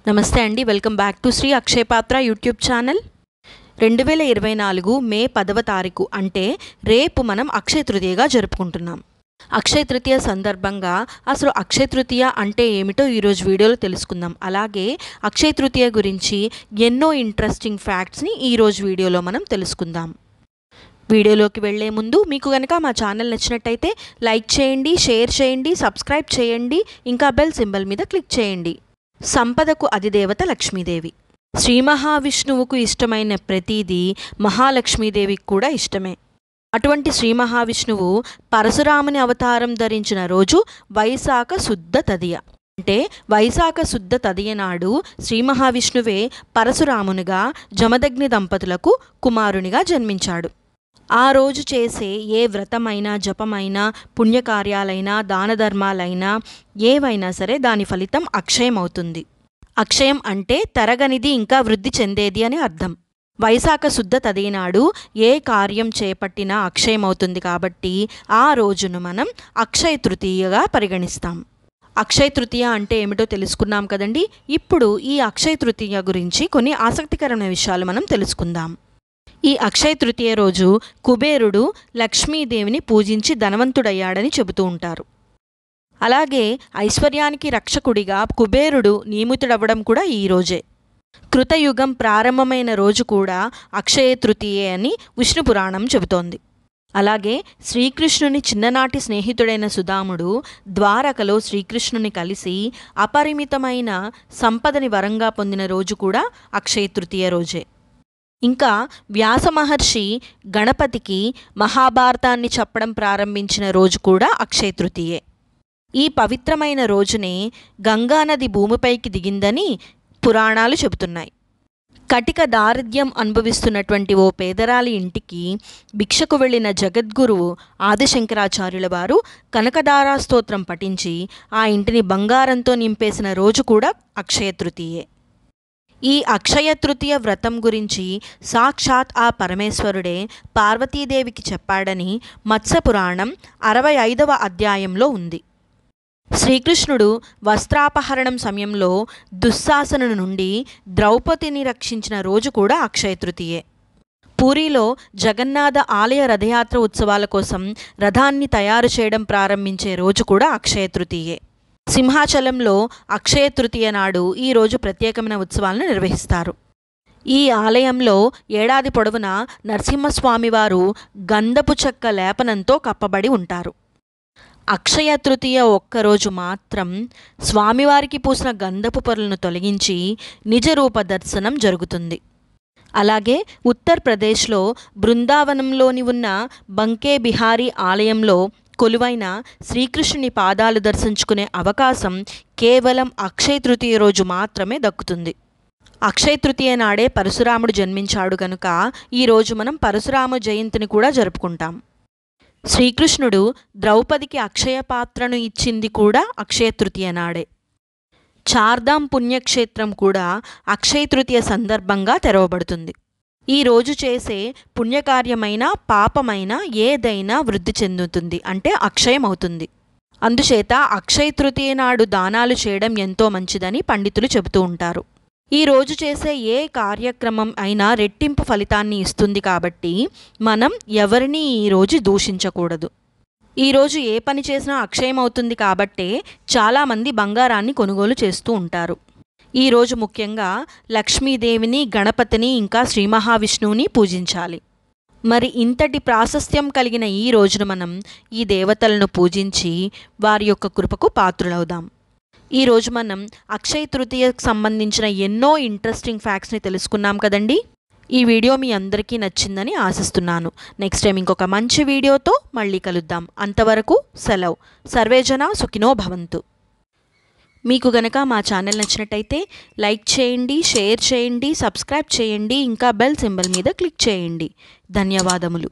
నమస్తే అండి, welcome back to Shri అక్షయ పాత్ర యూట్యూబ్ ఛానల్. 2024 మే 10వ తారీఖు అంటే రేపు మనం అక్షయ తృతీయగా జరుపుకుంటున్నాం. అక్షయ తృతీయ సందర్భంగా అసలు అక్షయ తృతీయ అంటే ఏమిటో ఈరోజు వీడియోలో తెలుసుకుందాం. అలాగే అక్షయ తృతీయ గురించి ఎన్నో ఇంట్రెస్టింగ్ ఫ్యాక్ట్స్ని ఈరోజు వీడియోలో మనం తెలుసుకుందాం. వీడియోలోకి వెళ్లే ముందు మీకు కనుక మా ఛానల్ నచ్చినట్టయితే లైక్ చేయండి, షేర్ చేయండి, సబ్స్క్రైబ్ చేయండి, ఇంకా బెల్ సింబల్ మీద క్లిక్ చేయండి. సంపదకు అధిదేవత లక్ష్మీదేవి. శ్రీ మహావిష్ణువుకు ఇష్టమైన ప్రతిదీ మహాలక్ష్మీదేవికి కూడా ఇష్టమే. అటువంటి శ్రీ మహావిష్ణువు పరశురాముని అవతారం ధరించిన రోజు వైశాఖ శుద్ధ తదియ. అంటే వైశాఖ శుద్ధ తదియ నాడు శ్రీ మహావిష్ణువే పరశురామునిగా జమదగ్ని దంపతులకు కుమారునిగా జన్మించాడు. ఆ రోజు చేసే ఏ వ్రతమైనా, జపమైనా, పుణ్యకార్యాలైనా, దాన ధర్మాలైనా ఏవైనా సరే దాని ఫలితం అక్షయం అవుతుంది. అక్షయం అంటే తరగనిది, ఇంకా వృద్ధి చెందేది అని అర్థం. వైశాఖ శుద్ధ తదినాడు ఏ కార్యం చేపట్టినా అక్షయం అవుతుంది కాబట్టి ఆ రోజును మనం అక్షయ తృతీయగా పరిగణిస్తాం. అక్షయ తృతీయ అంటే ఏమిటో తెలుసుకున్నాం కదండి. ఇప్పుడు ఈ అక్షయ తృతీయ గురించి కొన్ని ఆసక్తికరమైన విషయాలు మనం తెలుసుకుందాం. ఈ అక్షయ తృతీయ రోజు కుబేరుడు లక్ష్మీదేవిని పూజించి ధనవంతుడయ్యాడని చెబుతూ ఉంటారు. అలాగే ఐశ్వర్యానికి రక్షకుడిగా కుబేరుడు నియమితుడవ్వడం కూడా ఈ రోజే. కృతయుగం ప్రారంభమైన రోజు కూడా అక్షయ తృతీయే అని విష్ణు పురాణం చెబుతోంది. అలాగే శ్రీకృష్ణుని చిన్ననాటి స్నేహితుడైన సుదాముడు ద్వారకలో శ్రీకృష్ణుని కలిసి అపరిమితమైన సంపదని వరంగా పొందిన రోజు కూడా అక్షయ తృతీయ రోజే. ఇంకా వ్యాస మహర్షి గణపతికి మహాభారతాన్ని చెప్పడం ప్రారంభించిన రోజు కూడా అక్షయ తృతీయే. ఈ పవిత్రమైన రోజునే గంగానది భూమిపైకి దిగిందని పురాణాలు చెబుతున్నాయి. కటిక దారిద్ర్యం అనుభవిస్తున్నటువంటి ఓ పేదరాలి ఇంటికి భిక్షకు వెళ్లిన జగద్గురువు ఆదిశంకరాచార్యుల వారు కనకదారా స్తోత్రం పఠించి ఆ ఇంటిని బంగారంతో నింపేసిన రోజు కూడా అక్షయ తృతీయే. ఈ అక్షయ తృతీయ వ్రతం గురించి సాక్షాత్ ఆ పరమేశ్వరుడే పార్వతీదేవికి చెప్పాడని మత్స్యపురాణం 65వ అధ్యాయంలో ఉంది. శ్రీకృష్ణుడు వస్త్రాపహరణం సమయంలో దుశ్శాసను నుండి ద్రౌపదిని రక్షించిన రోజు కూడా అక్షయ తృతీయే. పూరిలో జగన్నాథ ఆలయ రథయాత్ర ఉత్సవాల కోసం రథాన్ని తయారు చేయడం ప్రారంభించే రోజు కూడా అక్షయ తృతీయే. సింహాచలంలో అక్షయ తృతీయ నాడు ఈరోజు ప్రత్యేకమైన ఉత్సవాలను నిర్వహిస్తారు. ఈ ఆలయంలో ఏడాది పొడవునా నరసింహస్వామివారు గంధపు చెక్క లేపనంతో కప్పబడి ఉంటారు. అక్షయ తృతీయ ఒక్కరోజు మాత్రం స్వామివారికి పూసిన గంధపు పొరలను తొలగించి నిజరూప దర్శనం జరుగుతుంది. అలాగే ఉత్తరప్రదేశ్లో బృందావనంలోని ఉన్న బంకే బిహారీ ఆలయంలో కొలువైన శ్రీకృష్ణుని పాదాలు దర్శించుకునే అవకాశం కేవలం అక్షయ తృతీయ రోజు మాత్రమే దక్కుతుంది. అక్షయ తృతీయ నాడే పరశురాముడు జన్మించాడు కనుక ఈరోజు మనం పరశురామ జయంతిని కూడా జరుపుకుంటాం. శ్రీకృష్ణుడు ద్రౌపదికి అక్షయ పాత్రను ఇచ్చింది కూడా అక్షయ తృతీయ నాడే. చార్ధామ్ పుణ్యక్షేత్రం కూడా అక్షయ తృతీయ సందర్భంగా తెరవబడుతుంది. ఈ రోజు చేసే పుణ్యకార్యమైన, పాపమైన ఏదైనా వృద్ధి చెందుతుంది, అంటే అక్షయం అవుతుంది. అందుచేత అక్షయ తృతీయ నాడు దానాలు చేయడం ఎంతో మంచిదని పండితులు చెబుతూ ఉంటారు. ఈ రోజు చేసే ఏ కార్యక్రమం అయినా రెట్టింపు ఫలితాన్ని ఇస్తుంది కాబట్టి మనం ఎవరినీ ఈరోజు దూషించకూడదు. ఈరోజు ఏ పని చేసినా అక్షయం అవుతుంది కాబట్టే చాలామంది బంగారాన్ని కొనుగోలు చేస్తూ ఉంటారు. ఈరోజు ముఖ్యంగా లక్ష్మీదేవిని, గణపతిని, ఇంకా శ్రీ మహావిష్ణువుని పూజించాలి. మరి ఇంతటి ప్రాశస్త్యం కలిగిన ఈ రోజును మనం ఈ దేవతలను పూజించి వారి యొక్క కృపకు పాత్రులవుదాం. ఈరోజు మనం అక్షయ తృతీయకు సంబంధించిన ఎన్నో ఇంట్రెస్టింగ్ ఫ్యాక్ట్స్ని తెలుసుకున్నాం కదండి. ఈ వీడియో మీ అందరికీ నచ్చిందని ఆశిస్తున్నాను. నెక్స్ట్ టైం ఇంకొక మంచి వీడియోతో మళ్ళీ కలుద్దాం. అంతవరకు సెలవు. సర్వేజన సుఖినో భవంతు. మీకు గనక మా ఛానల్ నచ్చినట్టయితే లైక్ చేయండి, షేర్ చేయండి, సబ్స్క్రైబ్ చేయండి, ఇంకా బెల్ సింబల్ మీద క్లిక్ చేయండి. ధన్యవాదములు.